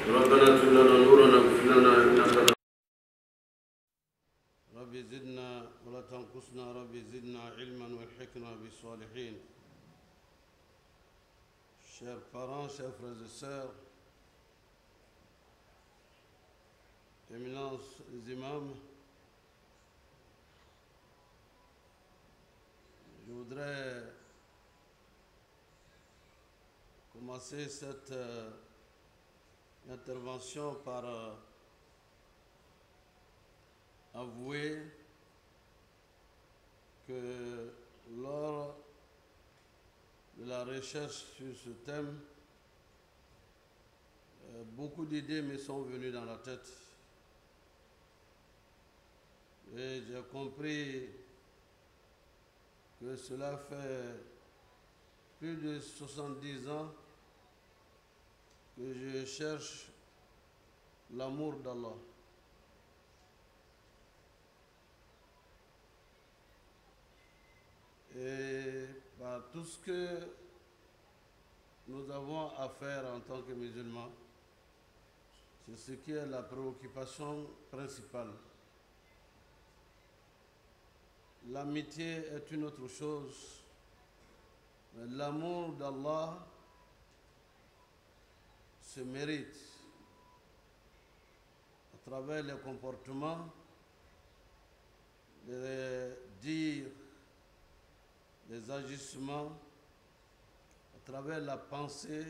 ربنا اغفر لنا نورنا واغفر لنا إنك رب زدنا ولا تنقصنا رب زدنا علما والحكمة بالصالحين. Chers parents, chers frères et sœurs, éminence les imams, je voudrais commencer cette intervention par avouer que lors de la recherche sur ce thème, beaucoup d'idées me sont venues dans la tête. Et j'ai compris que cela fait plus de 70 ans que je cherche l'amour d'Allah. Et par tout ce que nous avons à faire en tant que musulmans, c'est ce qui est la préoccupation principale. L'amitié est une autre chose, mais l'amour d'Allah se mérite à travers les comportements, les dires, les agissements, à travers la pensée,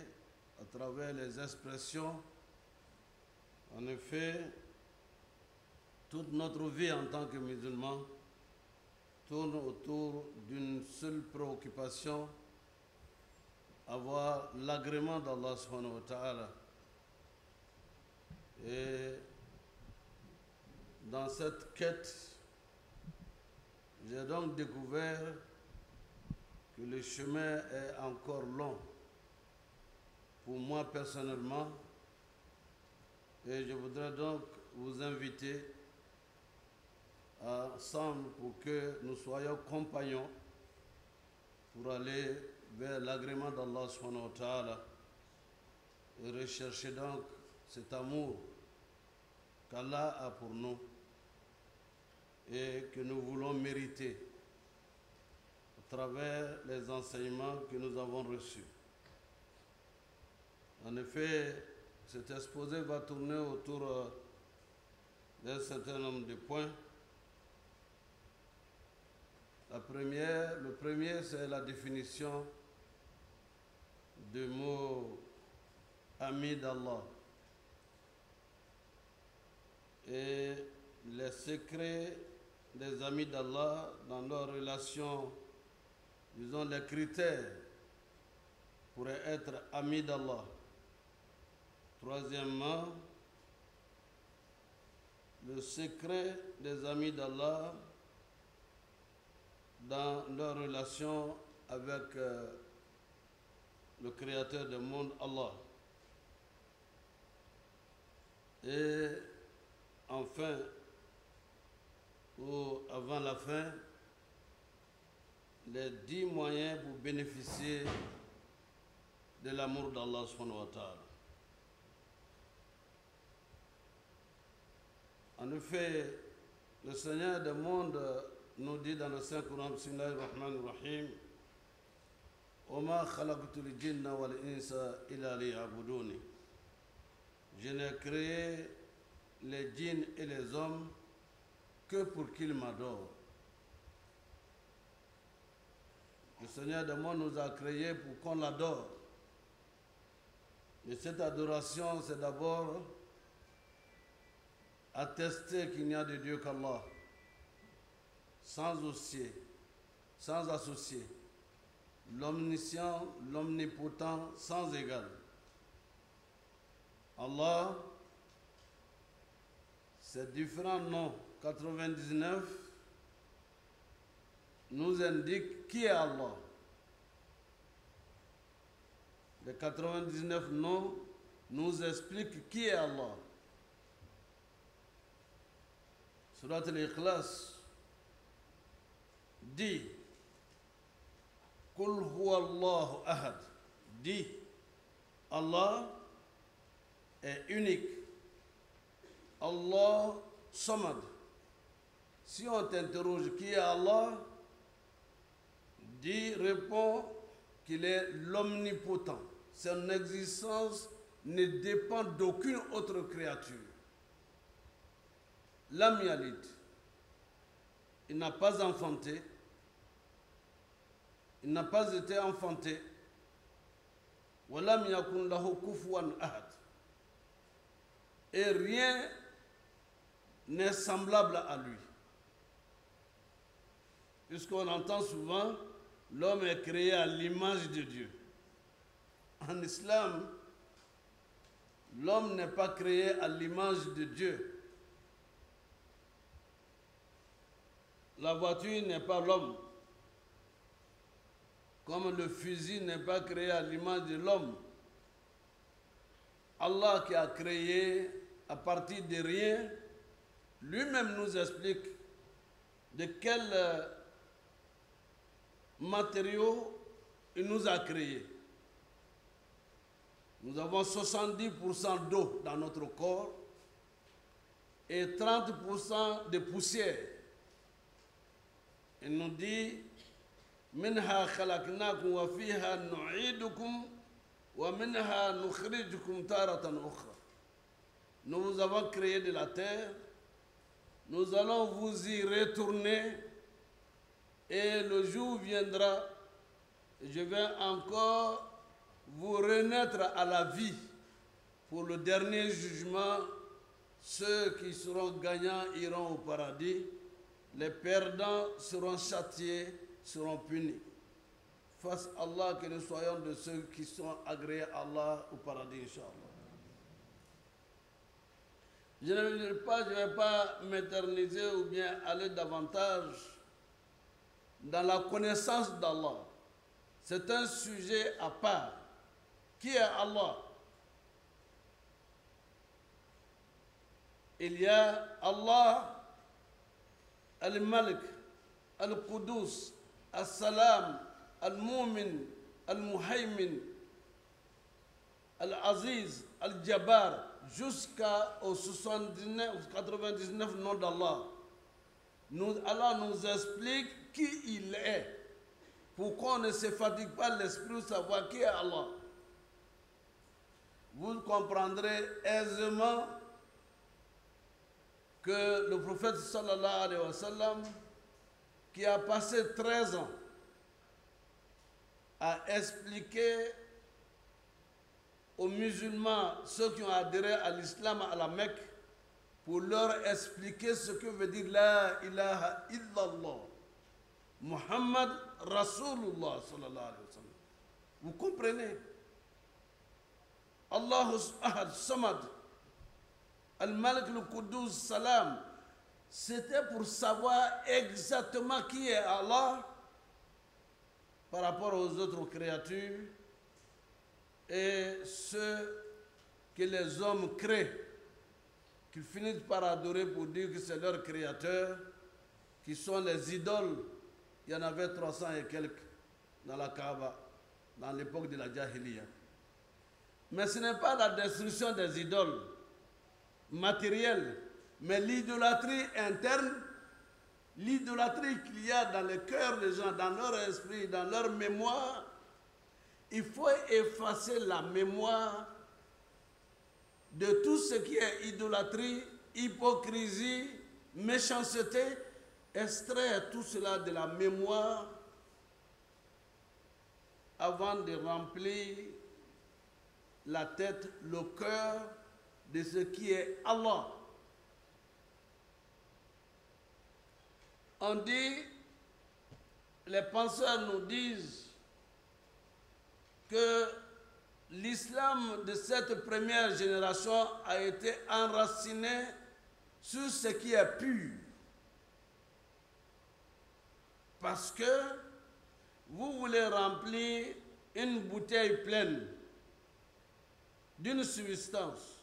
à travers les expressions. En effet, toute notre vie en tant que musulmans tourne autour d'une seule préoccupation, avoir l'agrément d'Allah subhanahu wa ta'ala. Et dans cette quête, j'ai donc découvert que le chemin est encore long pour moi personnellement, et je voudrais donc vous inviter ensemble pour que nous soyons compagnons pour aller vers l'agrément d'Allah subhanahu wa ta'ala et rechercher donc cet amour qu'Allah a pour nous et que nous voulons mériter à travers les enseignements que nous avons reçus. En effet, cet exposé va tourner autour d'un certain nombre de points. Le premier, c'est la définition du mot ami d'Allah et les secrets des amis d'Allah dans leur relation, disons les critères pour être ami d'Allah. Troisièmement, le secret des amis d'Allah dans leur relation avec le Créateur du monde, Allah. Et enfin, ou avant la fin, les 10 moyens pour bénéficier de l'amour d'Allah subhanahu wa ta'ala. En effet, le Seigneur du monde nous dit dans le Saint-Coran, Bismillahir Rahmanir Rahim, Oma khalaqtul jinna wal insa illa liya'buduni. Je n'ai créé les djinns et les hommes que pour qu'ils m'adorent. Le Seigneur du monde nous a créés pour qu'on l'adore. Et cette adoration, c'est d'abord attester qu'il n'y a de Dieu qu'Allah, sans associer, l'omniscient, l'omnipotent, sans égal. Allah, ces différents noms, 99, nous indiquent qui est Allah. Les 99 noms nous expliquent qui est Allah. Surat al-Ikhlas dit Qul huwa Allahu ahad. Dit Allah, est unique. Allah Samad. Si on t'interroge qui est Allah, réponds qu'il est l'omnipotent. Son existence ne dépend d'aucune autre créature. Lam Yalid, il n'a pas enfanté, il n'a pas été enfanté. Walam yakun lahu kufuwan ahad. Et rien n'est semblable à lui. Puisqu'on entend souvent, l'homme est créé à l'image de Dieu. En islam, l'homme n'est pas créé à l'image de Dieu. La voiture n'est pas l'homme. Comme le fusil n'est pas créé à l'image de l'homme. Allah qui a créé à partir de rien, lui-même nous explique de quels matériaux il nous a créés. Nous avons 70% d'eau dans notre corps et 30% de poussière. Il nous dit منها خلقناكم وفيها نعيدكم ومنها نخرجكم تارة أخرى. Nous vous avons créé de la terre, nous allons vous y retourner et le jour viendra, je vais encore vous renaître à la vie pour le dernier jugement. Ceux qui seront gagnants iront au paradis, les perdants seront châtiés, seront punis. Fasse Allah que nous soyons de ceux qui sont agréés à Allah au paradis, Inch'Allah. Je ne vais pas m'éterniser ou bien aller davantage dans la connaissance d'Allah. C'est un sujet à part. Qui est Allah? Il y a Allah, Al-Malik, Al-Qudus, Al-Salam, Al-Mu'min, Al-Muhaymin, Al-Aziz, Al-Jabbar, jusqu'aux 99 noms d'Allah. Allah nous explique qui il est. Pourquoi on ne se fatigue pas l'esprit de savoir qui est Allah? Vous comprendrez aisément que le prophète sallallahu alayhi wa sallam, qui a passé 13 ans à expliquer aux musulmans, ceux qui ont adhéré à l'islam à la Mecque, pour leur expliquer ce que veut dire La ilaha illallah, Muhammad Rasulullah sallallahu alayhi wa sallam. Vous comprenez? Allahu Ahad Samad, Al-Malik Al-Qudus Salam. C'était pour savoir exactement qui est Allah par rapport aux autres créatures et ceux que les hommes créent, qu'ils finissent par adorer pour dire que c'est leur créateur, qui sont les idoles. Il y en avait 300 et quelques dans la Kaaba, dans l'époque de la Jahiliya. Mais ce n'est pas la destruction des idoles matérielles, mais l'idolâtrie interne, l'idolâtrie qu'il y a dans le cœur des gens, dans leur esprit, dans leur mémoire. Il faut effacer la mémoire de tout ce qui est idolâtrie, hypocrisie, méchanceté, extraire tout cela de la mémoire avant de remplir la tête, le cœur de ce qui est Allah. On dit, les penseurs nous disent que l'islam de cette première génération a été enraciné sur ce qui est pur. Parce que vous voulez remplir une bouteille pleine d'une substance.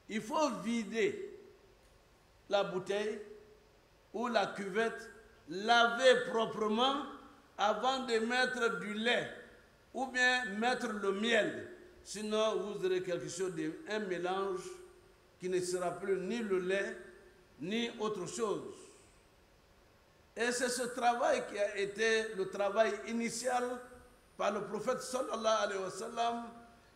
Il faut vider la bouteille ou la cuvette, laver proprement avant de mettre du lait ou bien mettre le miel. Sinon, vous aurez quelque chose un mélange qui ne sera plus ni le lait, ni autre chose. Et c'est ce travail qui a été le travail initial par le prophète sallallahu alayhi wa sallam,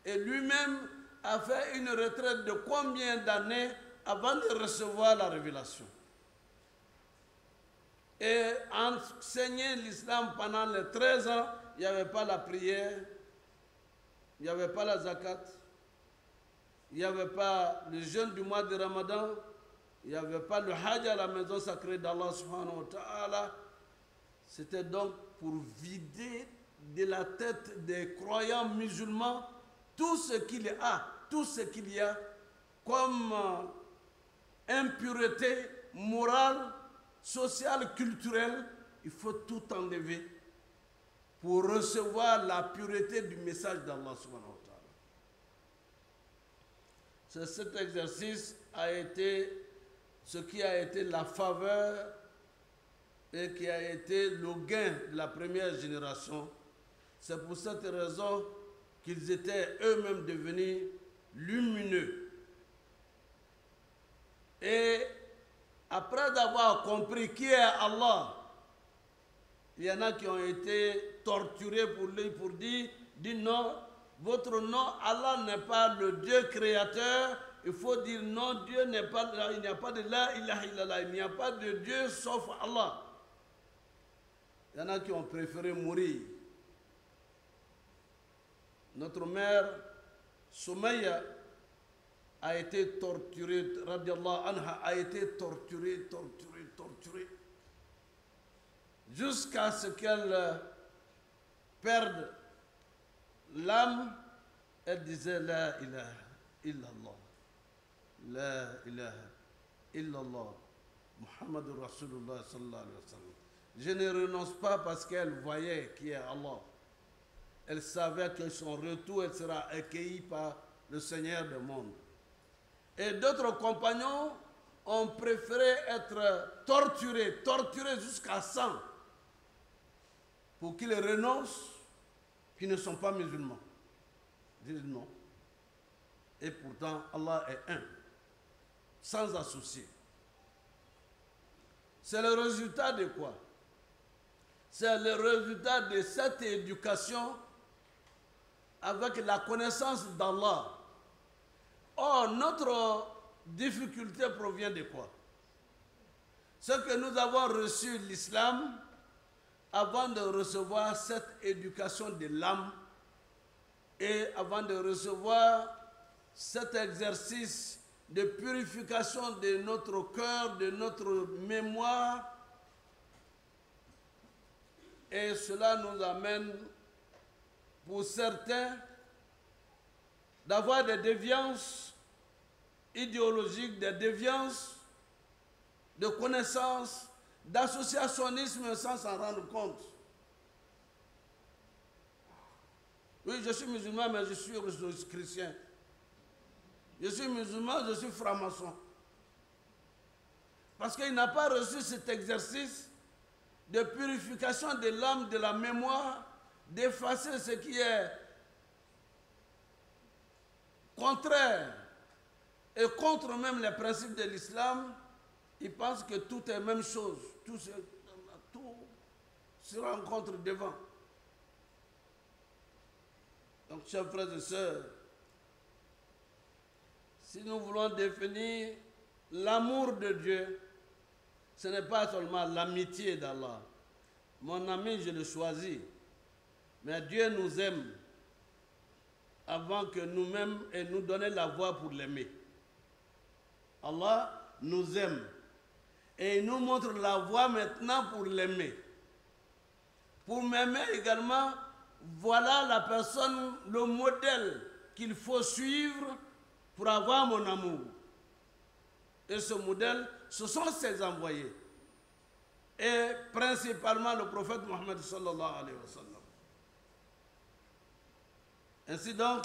et lui-même a fait une retraite de combien d'années avant de recevoir la révélation. Et enseigner l'islam pendant les 13 ans, il n'y avait pas la prière, il n'y avait pas la zakat, il n'y avait pas le jeûne du mois de Ramadan, il n'y avait pas le hajj à la maison sacrée d'Allah subhanahu wa ta'ala. C'était donc pour vider de la tête des croyants musulmans tout ce qu'il y a comme impureté morale, sociale, culturelle. Il faut tout enlever pour recevoir la pureté du message d'Allah subhanahu wa ta'ala. Cet exercice a été ce qui a été la faveur et qui a été le gain de la première génération. C'est pour cette raison qu'ils étaient eux-mêmes devenus lumineux. Et après avoir compris qui est Allah, il y en a qui ont été torturés pour lui, pour dire non, votre nom, Allah n'est pas le Dieu créateur. Il faut dire non, Dieu n'est pas là, il n'y a pas de la ilaha illallah, il n'y a pas de Dieu sauf Allah. Il y en a qui ont préféré mourir. Notre mère, Soumaïa, a été torturée, radiallahu anha, a été torturée, jusqu'à ce qu'elle perde l'âme. Elle disait la ilaha illallah. La ilaha illallah. Muhammadur Rasulullah sallallahu alayhi wa sallam. Je ne renonce pas parce qu'elle voyait qui est Allah. Elle savait que son retour, elle sera accueillie par le Seigneur du monde. Et d'autres compagnons ont préféré être torturés jusqu'à 100 pour qu'ils renoncent, qui ne sont pas musulmans. Ils disent non. Et pourtant, Allah est un, sans associé. C'est le résultat de quoi? C'est le résultat de cette éducation avec la connaissance d'Allah. Or, notre difficulté provient de quoi? C'est que nous avons reçu l'islam avant de recevoir cette éducation de l'âme et avant de recevoir cet exercice de purification de notre cœur, de notre mémoire. Et cela nous amène, pour certains, d'avoir des déviances idéologiques, des déviances de connaissances, d'associationnisme sans s'en rendre compte. Oui, je suis musulman, mais je suis chrétien. Je suis musulman, je suis franc-maçon. Parce qu'il n'a pas reçu cet exercice de purification de l'âme, de la mémoire, d'effacer ce qui est contraire et contre même les principes de l'islam. Il pense que tout est la même chose, tout se rencontre devant. Donc, chers frères et sœurs, si nous voulons définir l'amour de Dieu, ce n'est pas seulement l'amitié d'Allah. Mon ami, je le choisis. Mais Dieu nous aime avant que nous-mêmes et nous donner la voie pour l'aimer. Allah nous aime et il nous montre la voie maintenant pour l'aimer. Pour m'aimer également, voilà la personne, le modèle qu'il faut suivre pour avoir mon amour. Et ce modèle, ce sont ses envoyés. Et principalement le prophète Mohammed sallallahu alayhi wa sallam. Ainsi donc,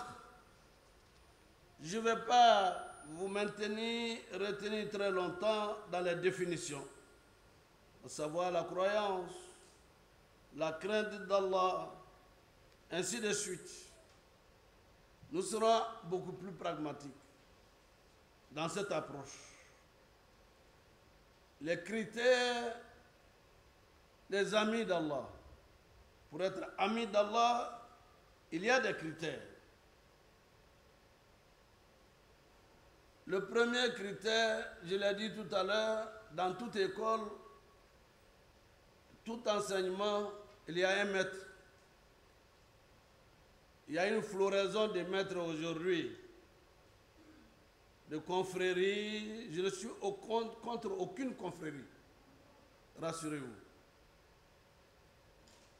je ne vais pas vous retenir très longtemps dans les définitions, à savoir la croyance, la crainte d'Allah, ainsi de suite. nous serons beaucoup plus pragmatiques dans cette approche. Les critères des amis d'Allah. Pour être ami d'Allah, il y a des critères. Le premier critère, je l'ai dit tout à l'heure, dans toute école, tout enseignement, il y a un maître. Il y a une floraison de maîtres aujourd'hui, de confréries. Je ne suis contre aucune confrérie, rassurez-vous.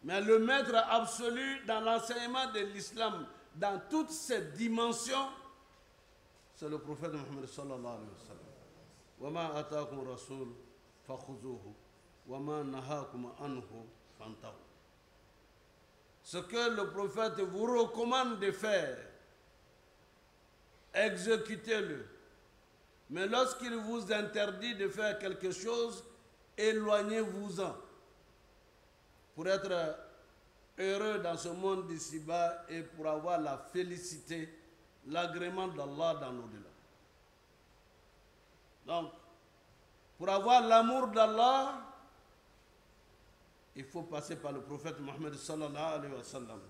Mais le maître absolu dans l'enseignement de l'islam, dans toutes ses dimensions, c'est le prophète Mohammed sallallahu alayhi wa sallam. Wa ma ataakum rasul fakhuzuhu wa ma nahakum anhu fantahu. Ce que le prophète vous recommande de faire, exécutez-le. Mais lorsqu'il vous interdit de faire quelque chose, éloignez-vous-en. Pour être heureux dans ce monde d'ici-bas et pour avoir la félicité, l'agrément d'Allah dans l'au-delà. Donc, pour avoir l'amour d'Allah, il faut passer par le prophète Mohammed sallallahu alayhi wa sallam.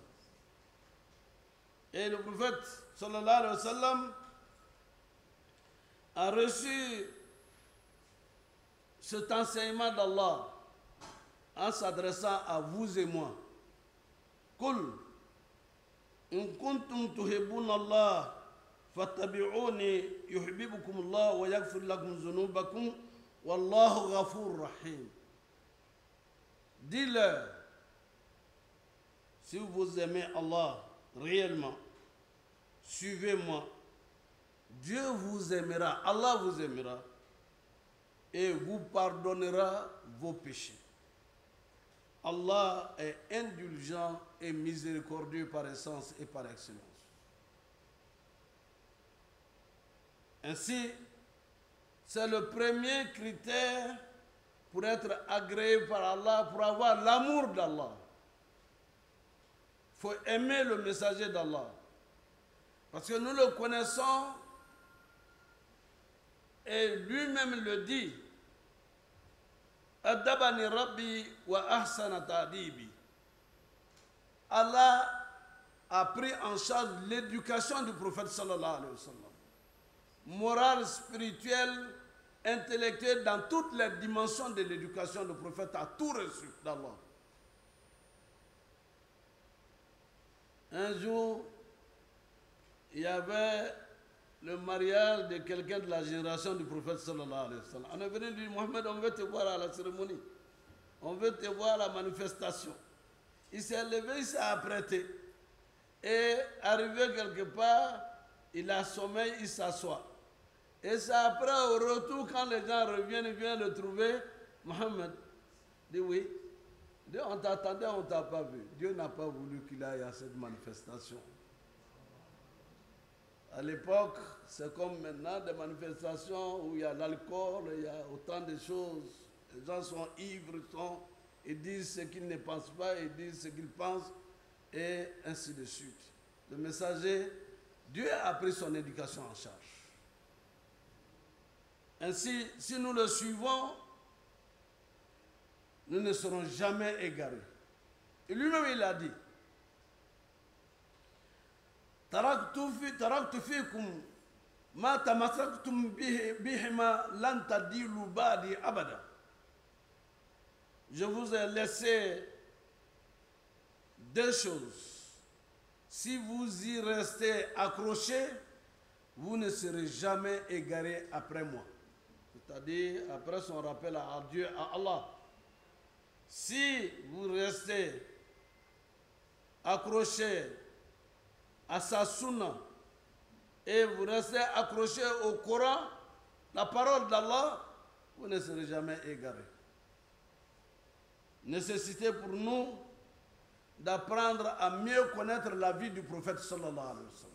Et le prophète sallallahu alayhi wa sallam a reçu cet enseignement d'Allah en s'adressant à vous et moi. Qul in kuntum tuhibbuna Allah fattabi'uni yuhibbukum Allah wa yaghfir lakum dhunubakum wallahu ghafurur rahim. Dis-leur, si vous aimez Allah réellement, suivez-moi. Dieu vous aimera, Allah vous aimera et vous pardonnera vos péchés. Allah est indulgent et miséricordieux par essence et par excellence. Ainsi, c'est le premier critère pour être agréé par Allah, pour avoir l'amour d'Allah. Il faut aimer le messager d'Allah. Parce que nous le connaissons et lui-même le dit. Adabani Rabbi wa ahsana ta'dibi. Allah a pris en charge l'éducation du prophète sallallahu alayhi wa sallam. Morale, spirituelle, intellectuelle, dans toutes les dimensions de l'éducation, le prophète a tout reçu d'Allah. Un jour, il y avait le mariage de quelqu'un de la génération du prophète sallallahu alayhi wa sallam. On est venu lui dire, Mohamed, on veut te voir à la cérémonie. On veut te voir à la manifestation. Il s'est levé, il s'est apprêté. Et arrivé quelque part, il a sommeil, il s'assoit. Et c'est après, au retour, quand les gens reviennent, ils viennent le trouver. Mohamed dit oui. Dit, on t'attendait, on ne t'a pas vu. Dieu n'a pas voulu qu'il aille à cette manifestation. À l'époque, c'est comme maintenant des manifestations où il y a l'alcool, il y a autant de choses. Les gens sont ivres, ils disent ce qu'ils ne pensent pas, ils disent ce qu'ils pensent, et ainsi de suite. Le messager, Dieu a pris son éducation en charge. Ainsi, si nous le suivons, nous ne serons jamais égarés. Et lui-même, il a dit, taraktu fikum ma tamassaktum bihima lan tadilu ba'di abada. Je vous ai laissé deux choses. Si vous y restez accrochés, vous ne serez jamais égarés après moi. C'est-à-dire après son rappel à Dieu, à Allah. Si vous restez accrochés à sa sunna et vous restez accrochés au Coran, la parole d'Allah, vous ne serez jamais égarés. Nécessité pour nous d'apprendre à mieux connaître la vie du prophète sallallahu alayhi wa sallam.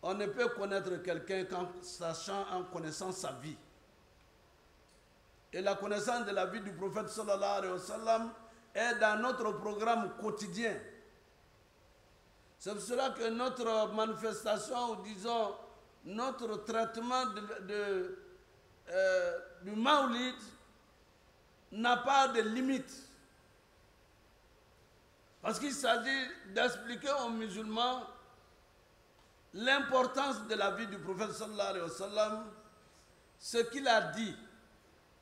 On ne peut connaître quelqu'un qu'en sachant, en connaissant sa vie. Et la connaissance de la vie du prophète sallallahu alayhi wa sallam est dans notre programme quotidien. C'est pour cela que notre manifestation, ou disons, notre traitement du Maoulid n'a pas de limite. Parce qu'il s'agit d'expliquer aux musulmans l'importance de la vie du prophète sallallahu alayhi wa sallam, ce qu'il a dit,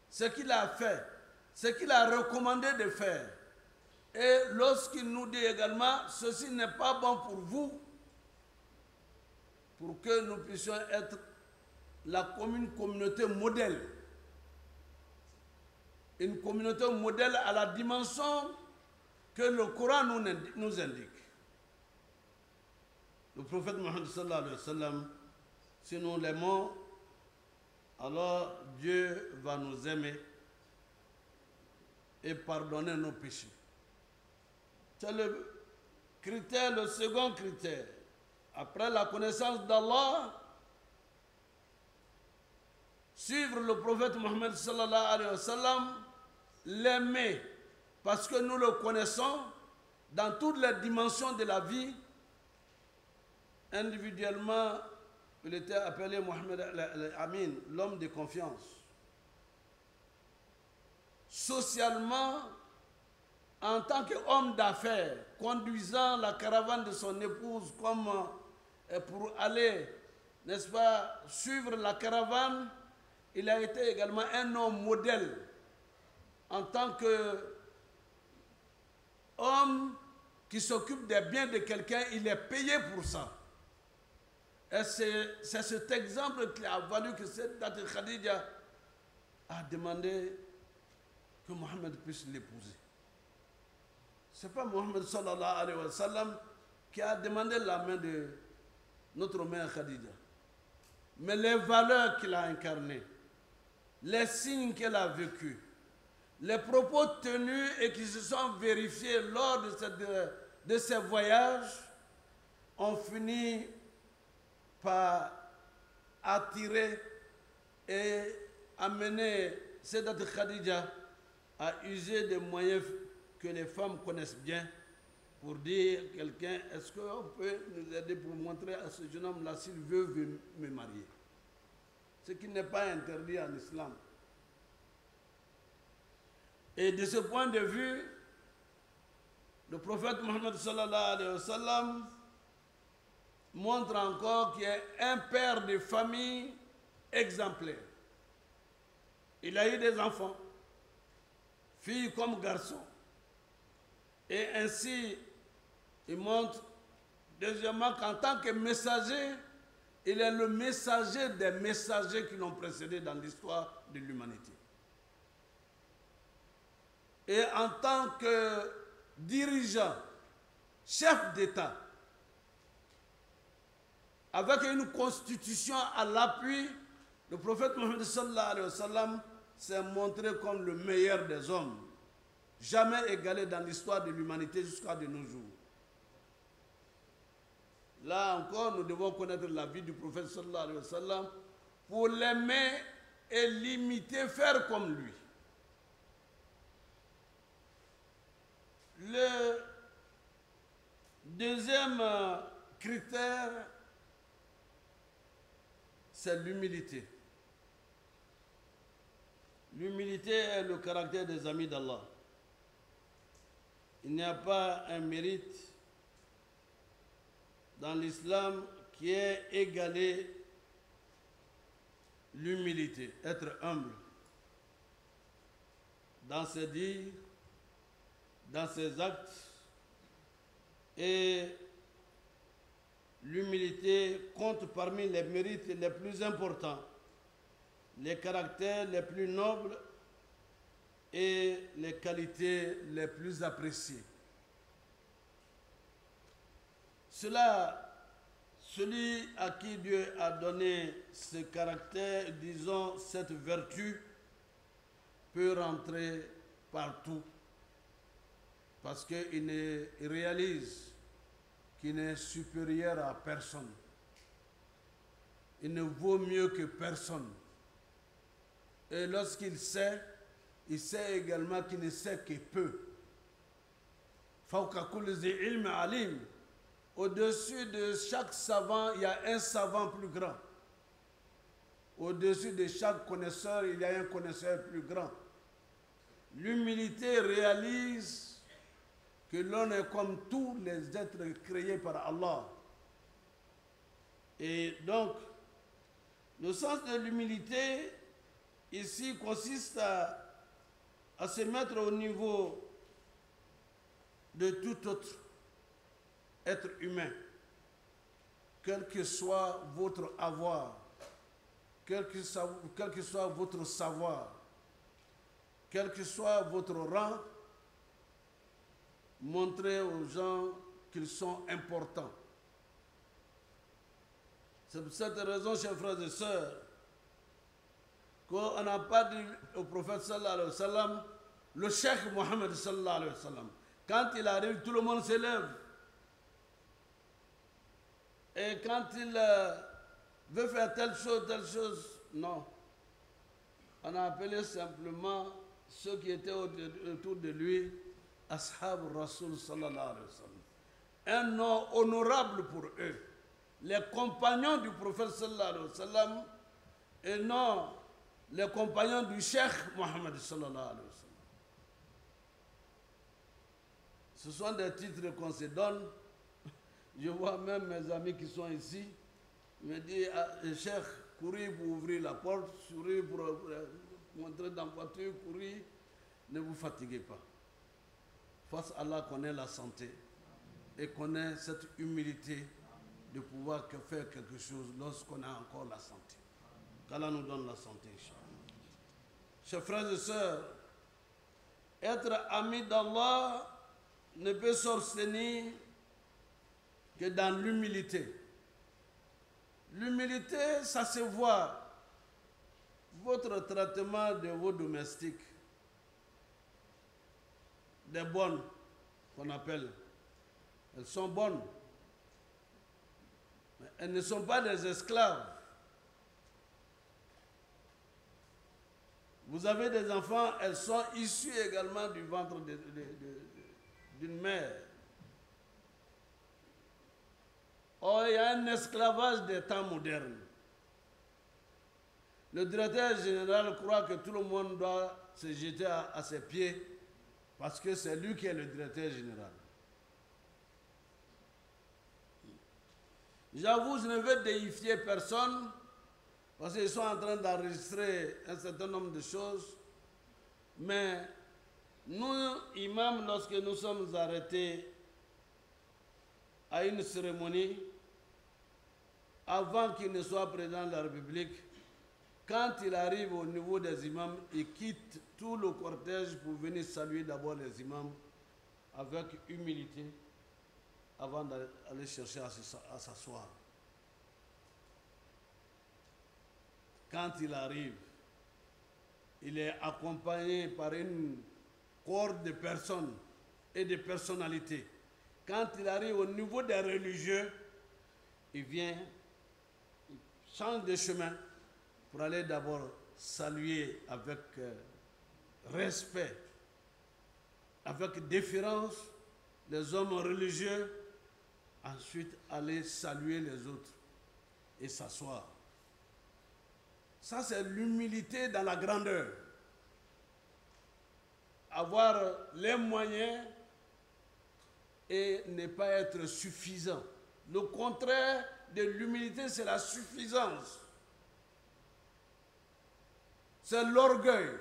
ce qu'il a fait, ce qu'il a recommandé de faire. Et lorsqu'il nous dit également, ceci n'est pas bon pour vous, pour que nous puissions être la communauté modèle. Une communauté modèle à la dimension que le Coran nous indique. Le prophète Mohammed sallallahu alayhi wa sallam, si nous l'aimons, alors Dieu va nous aimer et pardonner nos péchés. C'est le critère, le second critère. Après la connaissance d'Allah, suivre le prophète Mohammed sallallahu alayhi wa sallam, l'aimer parce que nous le connaissons dans toutes les dimensions de la vie. Individuellement, il était appelé Mohammed al-Amin, l'homme de confiance. Socialement, en tant qu'homme d'affaires, conduisant la caravane de son épouse comme pour aller, n'est-ce pas, suivre la caravane, il a été également un homme modèle. En tant qu'homme qui s'occupe des biens de quelqu'un, il est payé pour ça. Et c'est cet exemple qui a valu que cette date Khadija a demandé que Mohammed puisse l'épouser. Ce n'est pas Mohammed sallallahu alayhi wa sallam qui a demandé la main de notre mère Khadija. Mais les valeurs qu'il a incarnées, les signes qu'elle a vécus, les propos tenus et qui se sont vérifiés lors de ces voyages ont fini par attirer et amener Sayyidat Khadija à user des moyens que les femmes connaissent bien pour dire à quelqu'un, est-ce qu'on peut nous aider pour montrer à ce jeune homme-là s'il veut me marier? Ce qui n'est pas interdit en islam. Et de ce point de vue, le prophète Mohammed sallallahu alayhi wa sallam montre encore qu'il est un père de famille exemplaire. Il a eu des enfants, filles comme garçons. Et ainsi, il montre, deuxièmement, qu'en tant que messager, il est le messager des messagers qui l'ont précédé dans l'histoire de l'humanité. Et en tant que dirigeant, chef d'État, avec une constitution à l'appui, le prophète Mohammed sallallahu alayhi wa sallam s'est montré comme le meilleur des hommes, jamais égalé dans l'histoire de l'humanité jusqu'à de nos jours. Là encore, nous devons connaître la vie du prophète sallallahu alayhi wa sallam pour l'aimer et l'imiter, faire comme lui. Le deuxième critère, c'est l'humilité. L'humilité est le caractère des amis d'Allah. Il n'y a pas un mérite dans l'islam qui ait égalé l'humilité, être humble dans ses dires, dans ses actes, et l'humilité compte parmi les mérites les plus importants, les caractères les plus nobles et les qualités les plus appréciées. Celui à qui Dieu a donné ce caractère, disons cette vertu, peut rentrer partout parce qu'il réalise qu'il n'est supérieur à personne. Il ne vaut mieux que personne. Et lorsqu'il sait, il sait également qu'il ne sait que peu. au-dessus de chaque savant, il y a un savant plus grand. Au-dessus de chaque connaisseur, il y a un connaisseur plus grand. L'humilité réalise que l'on est comme tous les êtres créés par Allah. Et donc, le sens de l'humilité ici consiste à se mettre au niveau de tout autre être humain, quel que soit votre avoir, quel que soit votre savoir, quel que soit votre rang, montrez aux gens qu'ils sont importants. C'est pour cette raison, chers frères et sœurs, qu'on n'a pas dit au prophète sallallahu alayhi wa sallam, le cheikh Mohammed sallallahu alayhi wa sallam. Quand il arrive, tout le monde s'élève. Et quand il veut faire telle chose, non. On a appelé simplement ceux qui étaient autour de lui, Ashab Rasul sallallahu alayhi wa sallam. Un nom honorable pour eux. Les compagnons du prophète sallallahu alayhi wa sallam et non les compagnons du cheikh Mohammed sallallahu alayhi wa sallam. Ce sont des titres qu'on se donne. Je vois même mes amis qui sont ici, me disent, cheikh, courir pour ouvrir la porte, courir pour montrer dans la voiture, courir, ne vous fatiguez pas. Face à Allah, connaît la santé et connaît cette humilité de pouvoir faire quelque chose lorsqu'on a encore la santé. Qu'Allah nous donne la santé, Inch'Allah. Chers frères et sœurs, être ami d'Allah ne peut s'obtenir que dans l'humilité. L'humilité, ça se voit. Votre traitement de vos domestiques, des bonnes qu'on appelle, elles sont bonnes. Mais elles ne sont pas des esclaves. Vous avez des enfants, elles sont issues également du ventre d'une mère. Or, il y a un esclavage des temps modernes. Le directeur général croit que tout le monde doit se jeter à ses pieds parce que c'est lui qui est le directeur général. J'avoue, je ne veux déifier personne parce qu'ils sont en train d'enregistrer un certain nombre de choses. Mais nous, imams, lorsque nous sommes arrêtés à une cérémonie, avant qu'il ne soit président de la République, quand il arrive au niveau des imams, il quitte tout le cortège pour venir saluer d'abord les imams avec humilité avant d'aller chercher à s'asseoir. Quand il arrive, il est accompagné par une corde de personnes et de personnalités. Quand il arrive au niveau des religieux, il vient, il change de chemin pour aller d'abord saluer avec respect, avec déférence les hommes religieux, ensuite aller saluer les autres et s'asseoir. Ça, c'est l'humilité dans la grandeur. Avoir les moyens et ne pas être suffisant. Le contraire de l'humilité, c'est la suffisance. C'est l'orgueil.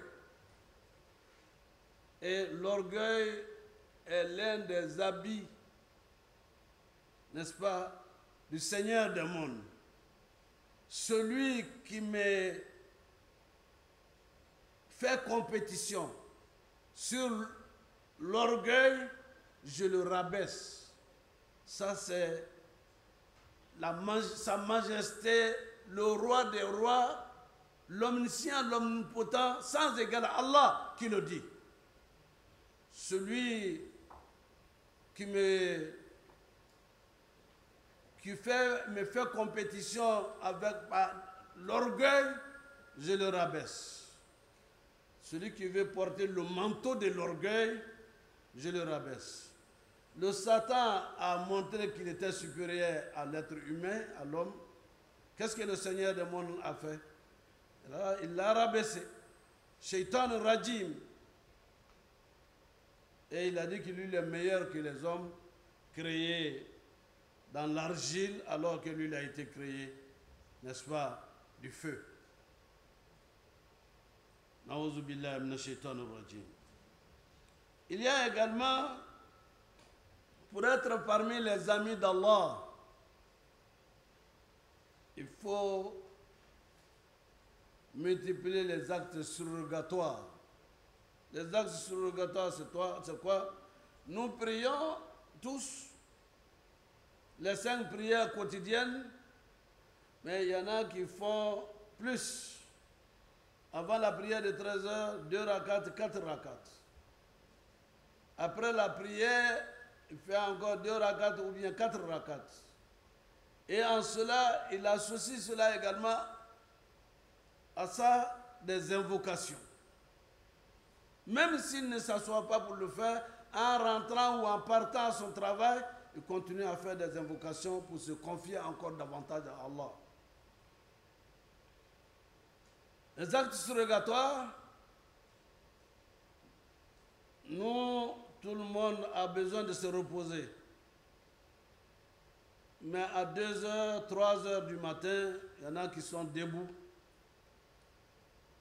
Et l'orgueil est l'un des habits, n'est-ce pas, du Seigneur des mondes. Celui qui me fait compétition sur l'orgueil, je le rabaisse. Ça, c'est sa majesté, le roi des rois, l'omniscient, l'omnipotent, sans égal à Allah qui le dit. Celui qui me fait compétition avec l'orgueil, je le rabaisse. Celui qui veut porter le manteau de l'orgueil, je le rabaisse. Le Satan a montré qu'il était supérieur à l'être humain, à l'homme. Qu'est-ce que le Seigneur des mondes a fait? Il l'a rabaissé. Shaitan Rajim. Et il a dit qu'il lui est meilleur que les hommes créés dans l'argile, alors que lui il a été créé, n'est-ce pas, du feu. Na'oudhu billahi minash shaitanir rajim. Il y a également, pour être parmi les amis d'Allah, il faut multiplier les actes surrogatoires. Les actes surrogatoires, c'est quoi? Nous prions tous les 5 prières quotidiennes, mais il y en a qui font plus. Avant la prière de 13h, 2 rakats, 4 rakats. Après la prière, il fait encore 2 rakats ou bien 4 rakats. Et en cela, il associe cela également à ça des invocations. Même s'il ne s'assoit pas pour le faire, en rentrant ou en partant à son travail, il continue à faire des invocations pour se confier encore davantage à Allah. Les actes surrogatoires, nous, tout le monde a besoin de se reposer. Mais à 2h, 3h du matin, il y en a qui sont debout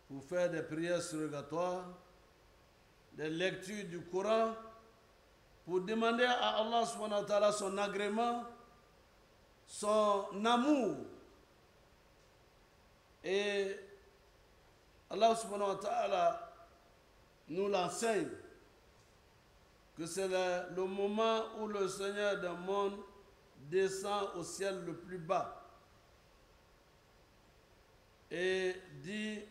pour faire des prières surrogatoires, des lectures du Coran, pour demander à Allah subhanahu wa ta'ala son agrément, son amour. Et Allah subhanahu wa ta'ala nous l'enseigne que c'est le moment où le Seigneur du monde descend au ciel le plus bas et dit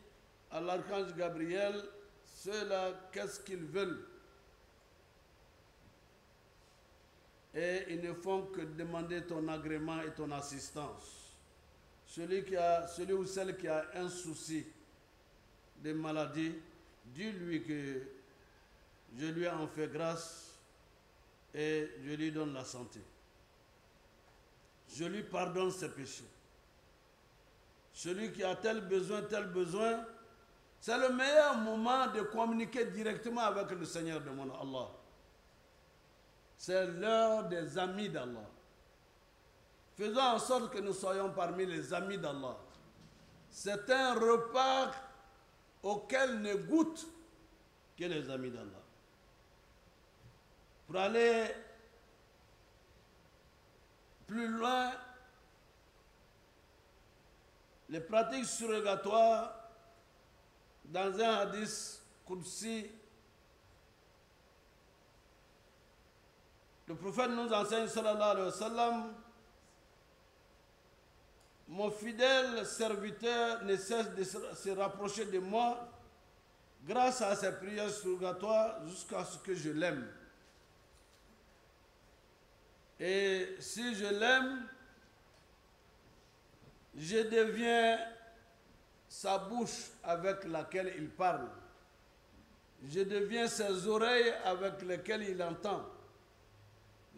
à l'archange Gabriel, ceux-là, qu'est-ce qu'ils veulent? Et ils ne font que demander ton agrément et ton assistance. Celui ou celle qui a un souci de maladie, dis-lui que je lui en fais grâce et je lui donne la santé. Je lui pardonne ses péchés. Celui qui a tel besoin, c'est le meilleur moment de communiquer directement avec le Seigneur de mon Allah. C'est l'heure des amis d'Allah. Faisons en sorte que nous soyons parmi les amis d'Allah. C'est un repas auquel ne goûtent que les amis d'Allah. Pour aller plus loin, les pratiques surrogatoires, dans un hadith Qudsi, le prophète nous enseigne, sallallahu alayhi wa sallam, mon fidèle serviteur ne cesse de se rapprocher de moi grâce à ses prières surrogatoires jusqu'à ce que je l'aime. Et si je l'aime, je deviens sa bouche avec laquelle il parle. Je deviens ses oreilles avec lesquelles il entend.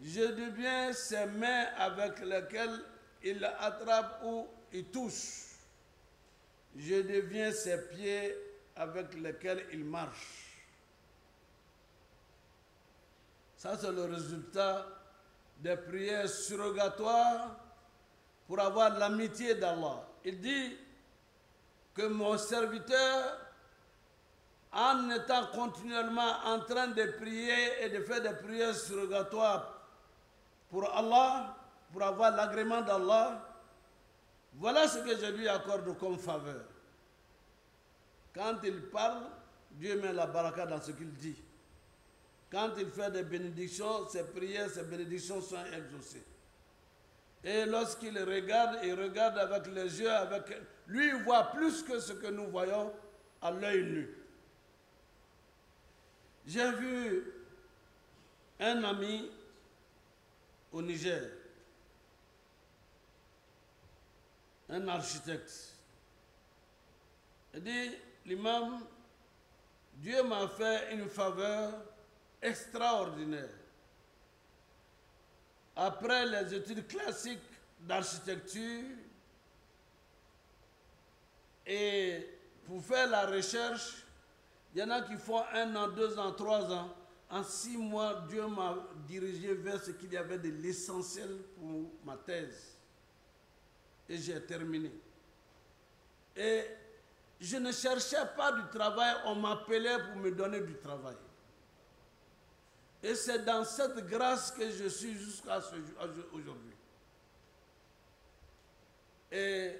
Je deviens ses mains avec lesquelles il attrape ou il touche. Je deviens ses pieds avec lesquels il marche. Ça, c'est le résultat des prières surrogatoires pour avoir l'amitié d'Allah. Il dit que mon serviteur, en étant continuellement en train de prier et de faire des prières surrogatoires pour Allah, pour avoir l'agrément d'Allah, voilà ce que je lui accorde comme faveur. Quand il parle, Dieu met la baraka dans ce qu'il dit. Quand il fait des bénédictions, ses prières, ses bénédictions sont exaucées. Et lorsqu'il regarde, il regarde avec les yeux, lui il voit plus que ce que nous voyons à l'œil nu. J'ai vu un ami au Niger, un architecte. Il dit, l'imam, Dieu m'a fait une faveur extraordinaire. après les études classiques d'architecture, et pour faire la recherche, il y en a qui font 1 an, 2 ans, 3 ans. En 6 mois, Dieu m'a dirigé vers ce qu'il y avait de l'essentiel pour ma thèse. Et j'ai terminé. Et je ne cherchais pas du travail, on m'appelait pour me donner du travail. Et c'est dans cette grâce que je suis jusqu'à aujourd'hui. Et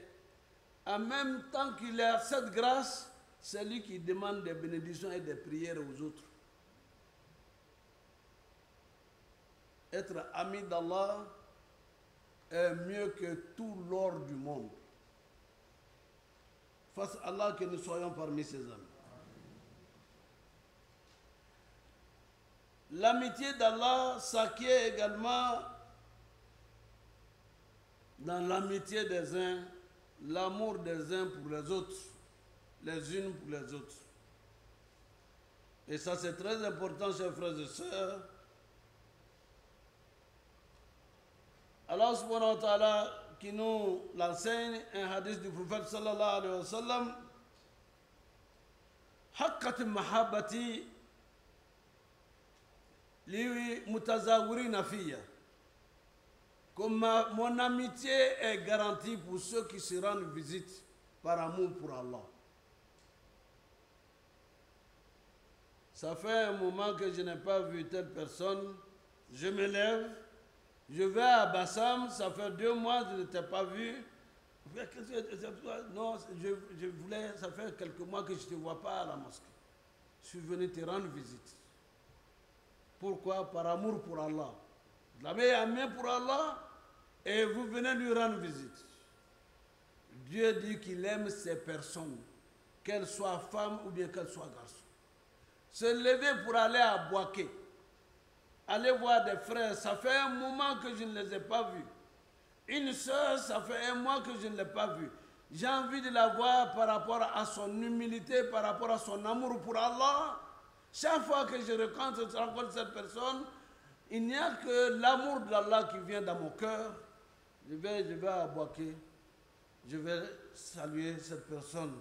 en même temps qu'il a cette grâce, c'est lui qui demande des bénédictions et des prières aux autres. Être ami d'Allah est mieux que tout l'or du monde. Fasse Allah que nous soyons parmi ses amis. L'amitié d'Allah s'acquiert également dans l'amitié des uns, l'amour des uns pour les autres, les unes pour les autres. Et ça c'est très important, chers frères et sœurs. Allah subhanahu wa ta'ala qui nous l'enseigne, un hadith du prophète sallallahu alayhi wa sallam, haqqat mahabbati li mutazawirina fiya. Comme mon amitié est garantie pour ceux qui se rendent visite par amour pour Allah. Ça fait un moment que je n'ai pas vu telle personne, je me lève, je vais à Bassam, ça fait 2 mois que je ne t'ai pas vu. Non, je voulais, ça fait quelques mois que je ne te vois pas à la mosquée. Je suis venu te rendre visite. Pourquoi? Par amour pour Allah. Vous l'avez aimé pour Allah et vous venez lui rendre visite. Dieu dit qu'il aime ces personnes, qu'elles soient femmes ou bien qu'elles soient garçons. Se lever pour aller à Boaké, aller voir des frères, ça fait un moment que je ne les ai pas vus. Une soeur, ça fait 1 mois que je ne l'ai pas vue. J'ai envie de la voir par rapport à son humilité, par rapport à son amour pour Allah. Chaque fois que je rencontre cette personne, il n'y a que l'amour d'Allah qui vient dans mon cœur. Je vais à Boaké, je vais saluer cette personne.